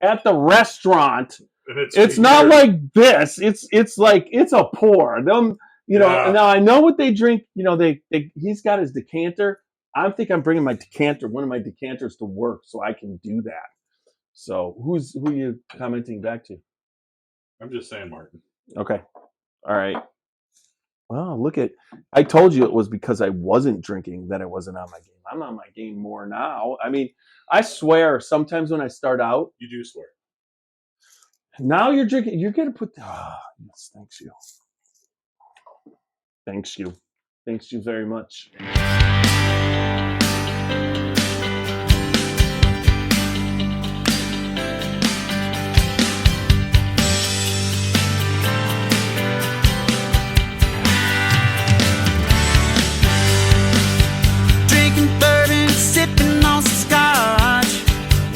at the restaurant. It's not like this. It's like it's a pour. Them, Now I know what they drink. He's got his decanter. I think I'm bringing my decanter, one of my decanters, to work so I can do that. So who are you commenting back to? I'm just saying, Martin. Okay. All right. Well, I told you it was because I wasn't drinking that I wasn't on my game. I'm on my game more now. I mean, I swear sometimes when I start out. You do swear. Now you're drinking. You're going to put. Yes, thanks you. Thanks you. Thanks you very much. Sipping on some scotch,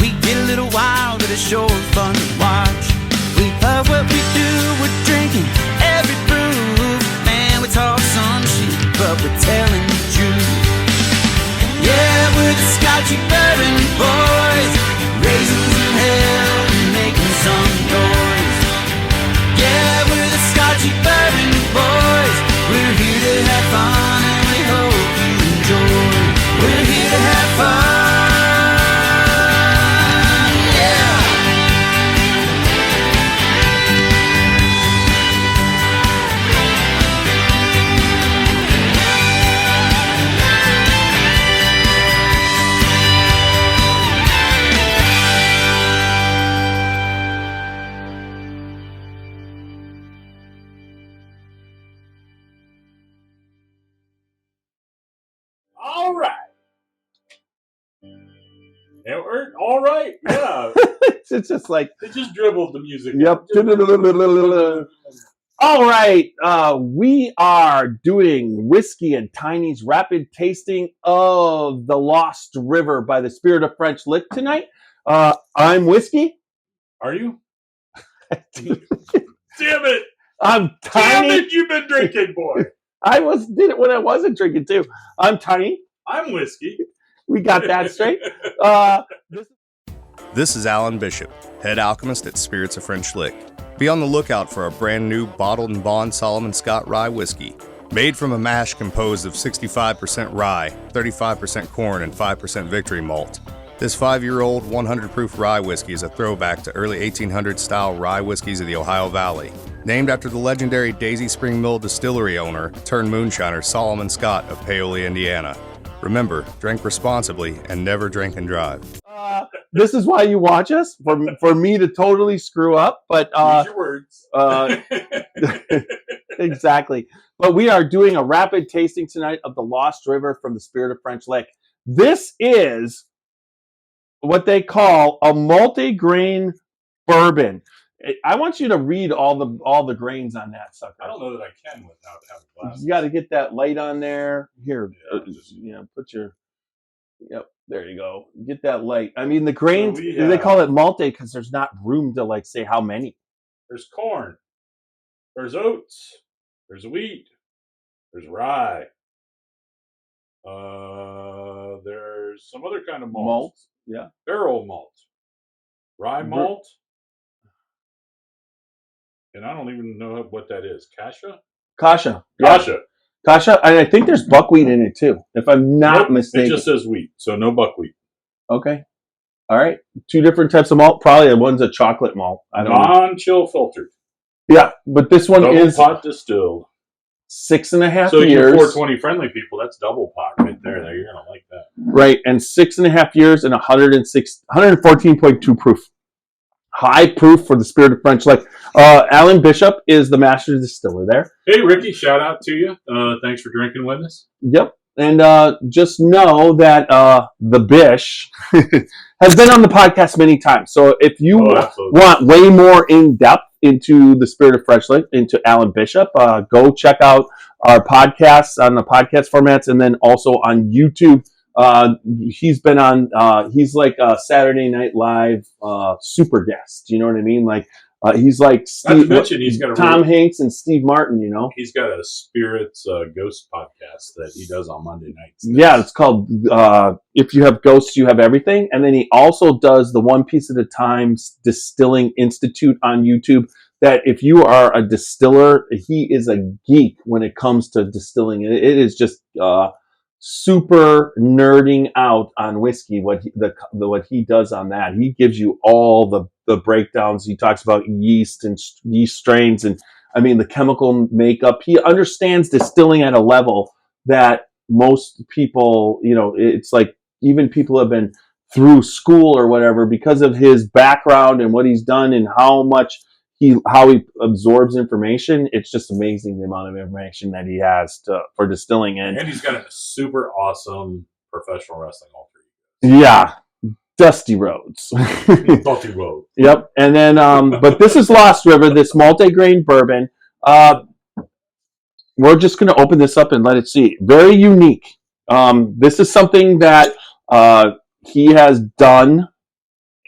we get a little wild, but it's sure fun to watch. We love what we do, we're drinking every brew. Man, we talk some shit, but we're telling the truth. Yeah, we're the Scotchy Bourbon Boys, raisins in hell and making some noise. Yeah, we're the Scotchy Bourbon Boys, we're here to have fun and we hope you enjoy. We're here to have fun, yeah. All right. All right, yeah. It's just like it just dribbled the music. Yep. All right, we are doing Whiskey and Tiny's rapid tasting of the Lost River by the Spirit of French Lick tonight. I'm Whiskey. Are you? Damn it! I'm Tiny. Damn it! You've been drinking, boy. Did it when I wasn't drinking too. I'm Tiny. I'm Whiskey. We got that straight. This is Alan Bishop, head alchemist at Spirits of French Lick. Be on the lookout for our brand new bottled and bond Solomon Scott rye whiskey. Made from a mash composed of 65% rye, 35% corn, and 5% victory malt. This 5-year-old 100 proof rye whiskey is a throwback to early 1800s style rye whiskeys of the Ohio Valley. Named after the legendary Daisy Spring Mill distillery owner turned moonshiner Solomon Scott of Paoli, Indiana. Remember, drink responsibly and never drink and drive. This is why you watch us, for me to totally screw up. But use your words. Exactly. But we are doing a rapid tasting tonight of the Lost River from the Spirit of French Lick. This is what they call a multi-grain bourbon. I want you to read all the grains on that sucker. I don't know that I can without having glasses. You got to get that light on there. Here, Yeah, put your. Yep, there you go. Get that light. I mean, the grains. So they call it multi because there's not room to say how many. There's corn. There's oats. There's wheat. There's rye. There's some other kind of malt. Yeah. Barrel malt. Rye malt. And I don't even know what that is. Kasha? Kasha. Kasha. And I think there's buckwheat in it too, if I'm not mistaken. It just says wheat, so no buckwheat. Okay. All right. 2 different types of malt. Probably one's a chocolate malt. I don't know. Non-chill filtered. Yeah, but this one is pot distilled. 6.5 years. So you 420 friendly people, that's double pot right there. You're going to like that. Right, and 6.5 years and 114.2 proof. High proof for the Spirit of French Lick. Alan Bishop is the master distiller there. Hey, Ricky, shout out to you. Thanks for drinking with us. Yep. And just know that the Bish has been on the podcast many times. So if you want way more in-depth into the Spirit of French Lick, into Alan Bishop, go check out our podcasts on the podcast formats and then also on YouTube. He's been on, he's like a Saturday Night Live super guest. You know what I mean? Like He's like Not to mention, he's got Tom Hanks and Steve Martin. He's got a spirits ghost podcast that he does on Monday nights. Yeah, it's called "If You Have Ghosts, You Have Everything." And then he also does the One Piece at a Time Distilling Institute on YouTube. That if you are a distiller, he is a geek when it comes to distilling. It is just super nerding out on whiskey. What he does on that, he gives you all the breakdowns. He talks about yeast and yeast strains, and I mean the chemical makeup. He understands distilling at a level that most people, it's like even people have been through school or whatever because of his background and what he's done and how he absorbs information. It's just amazing the amount of information that he has for distilling in. And he's got a super awesome professional wrestling alter. Yeah, Dusty Rhodes. Dusty Rhodes. Yep. And then, but this is Lost River, this multi-grain bourbon. We're just going to open this up and let it see. Very unique. This is something that he has done.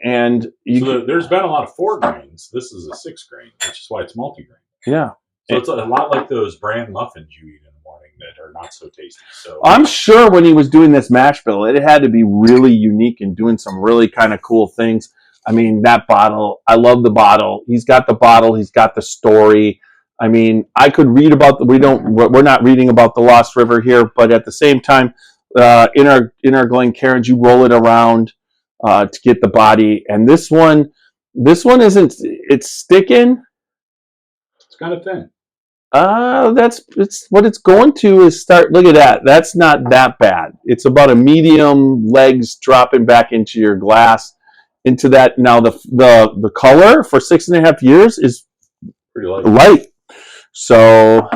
And there's been a lot of 4 grains. This is a 6 grain, which is why it's multi-grain. Yeah. So it's a lot like those bran muffins you eat in the morning that are not so tasty. So I'm sure when he was doing this mash bill, it had to be really unique and doing some really kind of cool things. I mean, that bottle, I love the bottle. He's got the bottle. He's got the story. I mean, I could read about we're not reading about the Lost River here, but at the same time, in our Glencairns, you roll it around to get the body. And this one isn't, it's sticking. It's kind of thin. It's what it's going to is start. Look at that. That's not that bad. It's about a medium legs dropping back into your glass, into that. Now the color for 6.5 years is pretty light. So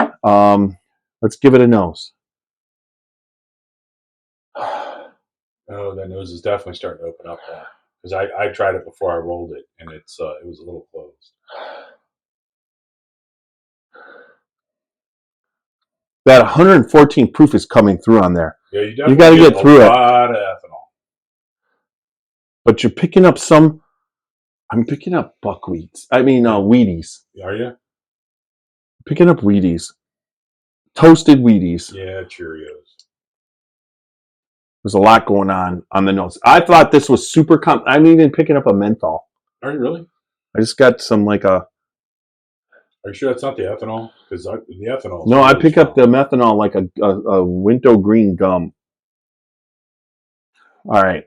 let's give it a nose. Oh, that nose is definitely starting to open up now. Because I tried it before I rolled it, and it was a little closed. That 114 proof is coming through on there. Yeah, you got to get through it. A lot of ethanol. But you're picking up some. I'm picking up buckwheats. I mean, Wheaties. Are you? Picking up Wheaties. Toasted Wheaties. Yeah, Cheerios. There's a lot going on the nose. I thought this was super. I'm even picking up a menthol. Are you really? I just got some Are you sure that's not the ethanol? Because the ethanol. No, I pick up the methanol like a window green gum. All right.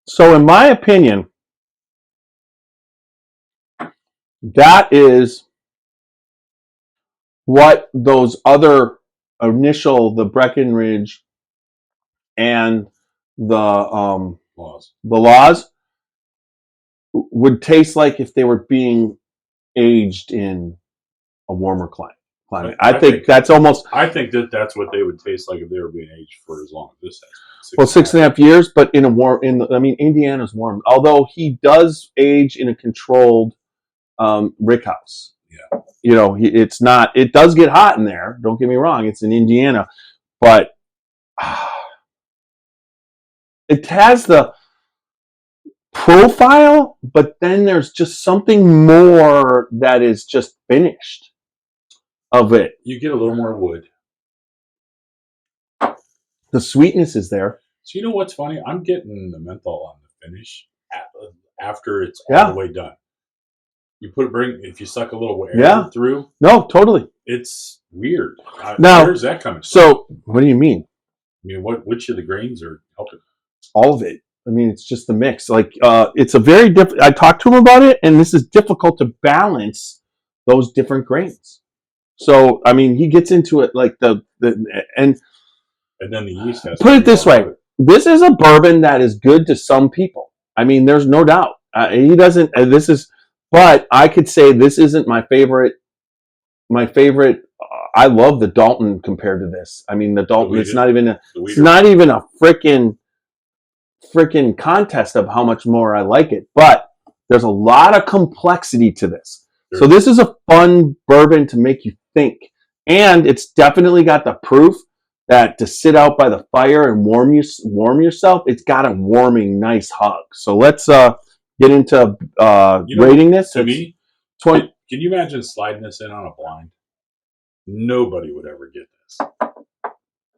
So, in my opinion, that is what those other the Breckenridge and the laws would taste like if they were being aged in a warmer climate. I think that's almost. I think that's what they would taste like if they were being aged for as long as this has. Well, 6.5 years, but in a warm. Indiana's warm. Although he does age in a controlled rick house. Yeah. It's not. It does get hot in there. Don't get me wrong. It's in Indiana, but it has the profile. But then there's just something more that is just finished of it. You get a little more wood. The sweetness is there. So you know what's funny? I'm getting the menthol on the finish after it's all the way done. You if you suck a little air through. No, totally. It's weird. Now, where's that coming from? So, what do you mean? I mean, which of the grains are helping? All of it. I mean, it's just the mix. Like, it's a very different. I talked to him about it, and this is difficult to balance those different grains. So, I mean, he gets into it like and then the yeast has. Put it this way: this is a bourbon that is good to some people. I mean, there's no doubt. He doesn't. But I could say this isn't my favorite. My favorite. I love the Dalton compared to this. I mean, the Dalton. It's not even a freaking contest of how much more I like it. But there's a lot of complexity to this. Sure. So this is a fun bourbon to make you think, and it's definitely got the proof that to sit out by the fire and warm yourself, it's got a warming, nice hug. So let's get into rating this. To me, 20. Can you imagine sliding this in on a blind? Nobody would ever get this.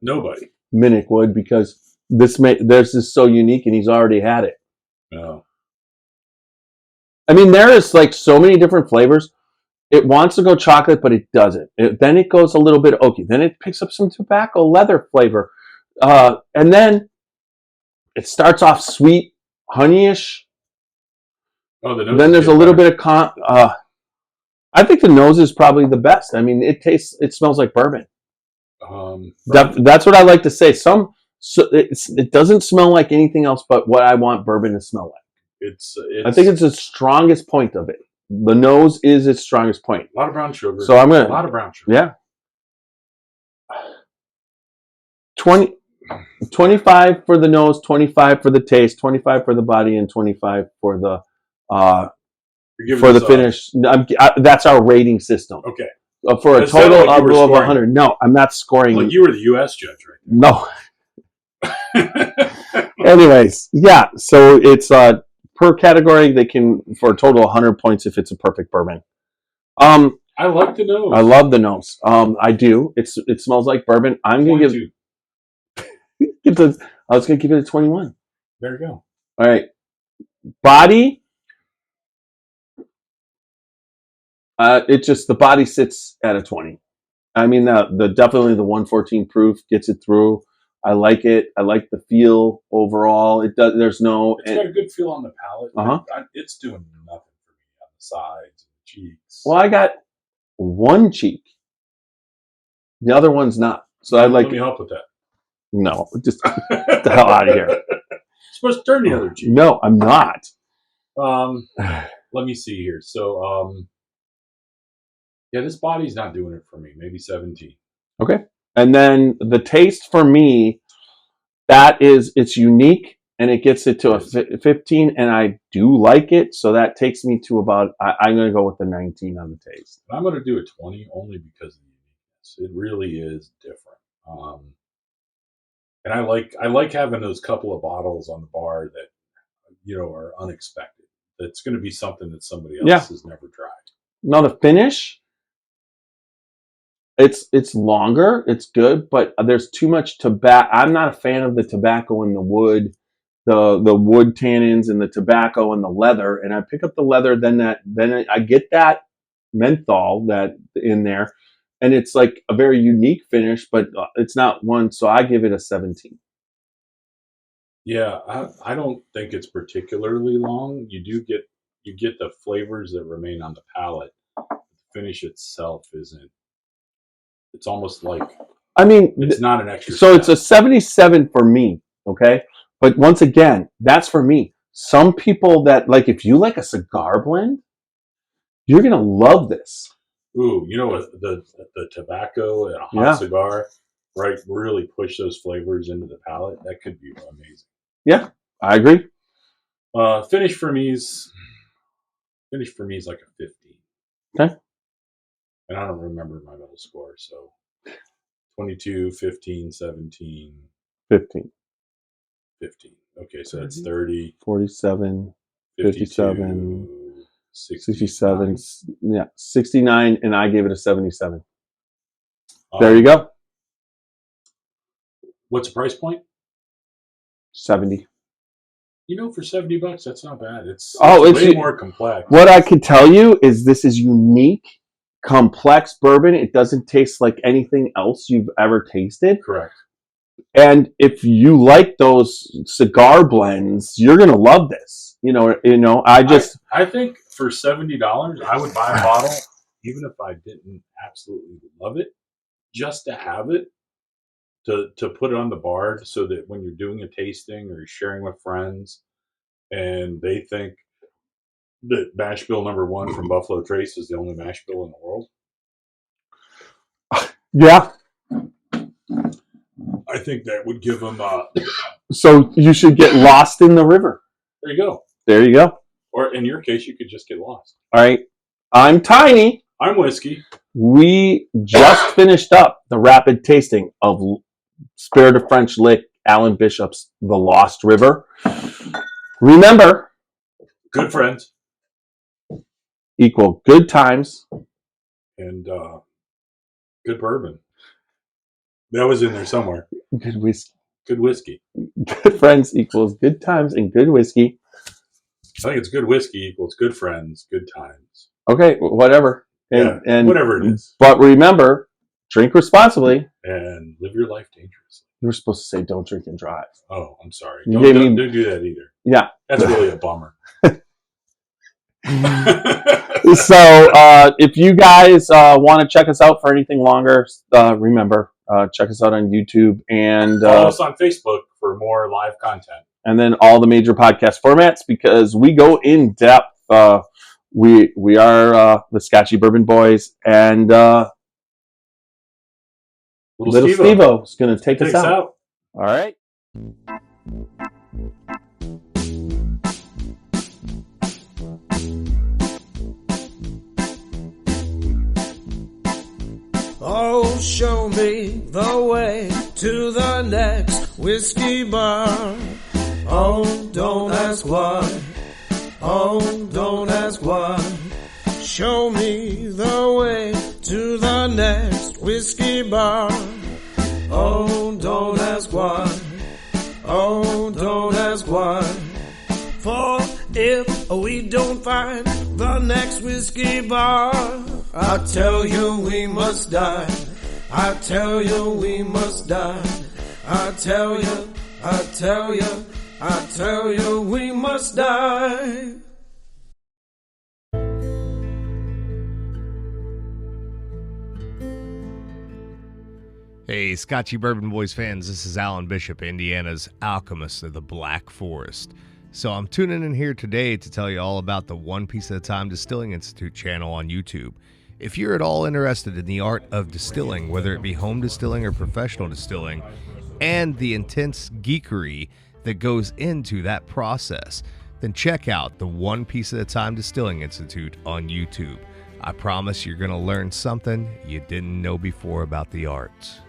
Nobody. Minnick would, because this is so unique, and he's already had it. No. I mean, there is like so many different flavors. It wants to go chocolate, but it doesn't. Then it goes a little bit oaky. Then it picks up some tobacco leather flavor. And then it starts off sweet, honeyish. Oh, the nose. Then there's a little bit of I think the nose is probably the best. I mean, it smells like bourbon. That's what I like to say. It doesn't smell like anything else but what I want bourbon to smell like. I think it's the strongest point of it. The nose is its strongest point. A lot of brown sugar. So a lot of brown sugar. Yeah. 25 for the nose, 25 for the taste, 25 for the body, and 25 for the finish. That's our rating system. Okay. For a total of 100. No, I'm not scoring. Like you were the U.S. judge, right? No. Anyways, yeah. So it's per category, they can, for a total of 100 points if it's a perfect bourbon. I like the nose. I love the nose. I do. It smells like bourbon. I'm gonna I was gonna give it a 21. There you go. All right. Body. The body sits at a 20. I mean, definitely the 114 proof gets it through. I like it. I like the feel overall. It's got a good feel on the palate. It's doing nothing for me on the sides and cheeks. Well, I got one cheek. The other one's not. So Let me help with that. No, just get the hell out of here. You're supposed to turn the other cheek. No, I'm not. Let me see here. So, yeah, this body's not doing it for me. Maybe 17. Okay. And then the taste for me, it's unique, and it gets it to a 15, and I do like it. So that takes me to about, I'm going to go with the 19 on the taste. I'm going to do a 20 only because of the uniqueness. It really is different. And I like having those couple of bottles on the bar that, are unexpected. It's going to be something that somebody else has never tried. Now the finish, it's longer, it's good, but there's too much tobacco. I'm not a fan of the tobacco and the wood, the wood tannins and the tobacco and the leather. And I pick up the leather, then I get that menthol that in there, and it's like a very unique finish, but it's not one. So I give it a 17. Yeah, I don't think it's particularly long. You get the flavors that remain on the palate. The finish itself isn't. It's almost like, it's not an extra. So it's a 77 for me, okay? But once again, that's for me. Some people that, like, if you like a cigar blend, you're going to love this. Ooh, the tobacco and a hot cigar, right, really push those flavors into the palate. That could be amazing. Yeah, I agree. Finish for me is like a 15. Okay. And I don't remember my middle score, so 22, 15, 17. 15. Okay, so that's 30. 47, 57, 67. 69, and I gave it a 77. There you go. What's the price point? 70. For $70, that's not bad. It's way more complex. What I can tell you is this is unique, complex bourbon. It doesn't taste like anything else you've ever tasted. Correct. And if you like those cigar blends, you're gonna love this. I think for $70, I would buy a bottle, even if I didn't absolutely love it, just to have it, to put it on the bar, so that when you're doing a tasting or you're sharing with friends, and they think that mash bill number 1 from Buffalo Trace is the only mash bill in the world. Yeah. I think that would give them. So you should get lost in the river. There you go. There you go. Or in your case, you could just get lost. All right. I'm Tiny. I'm Whiskey. We just finished up the rapid tasting of Spirit of French Lick, Alan Bishop's The Lost River. Remember, Good friends equal good times. and good bourbon. That was in there somewhere. Good whiskey. Good whiskey. Good friends equals good times and good whiskey. I think it's good whiskey equals good friends, good times. Okay, whatever. And whatever it is. But remember, drink responsibly. And live your life dangerously. You were supposed to say don't drink and drive. Oh, I'm sorry. You Don't do that either. Yeah. That's really a bummer. So if you guys want to check us out for anything longer, remember, check us out on YouTube and follow us on Facebook for more live content. And then all the major podcast formats, because we go in depth. We are the Scotchy Bourbon Boys, and Little Steve-O is going to take us out. All right. Oh, show me the way to the next whiskey bar. Oh, don't ask why. Oh, don't ask why. Show me the way to the next whiskey bar. Oh, don't ask why. Oh, don't ask why. For if we don't find the next whiskey bar, I tell you we must die. I tell you we must die. I tell you, I tell you, I tell you we must die. Hey, Scotchy Bourbon Boys fans, this is Alan Bishop, Indiana's alchemist of the Black Forest. So I'm tuning in here today to tell you all about the One Piece at a Time Distilling Institute channel on YouTube. If you're at all interested in the art of distilling, whether it be home distilling or professional distilling, and the intense geekery that goes into that process, then check out the One Piece at a Time Distilling Institute on YouTube. I promise you're going to learn something you didn't know before about the arts.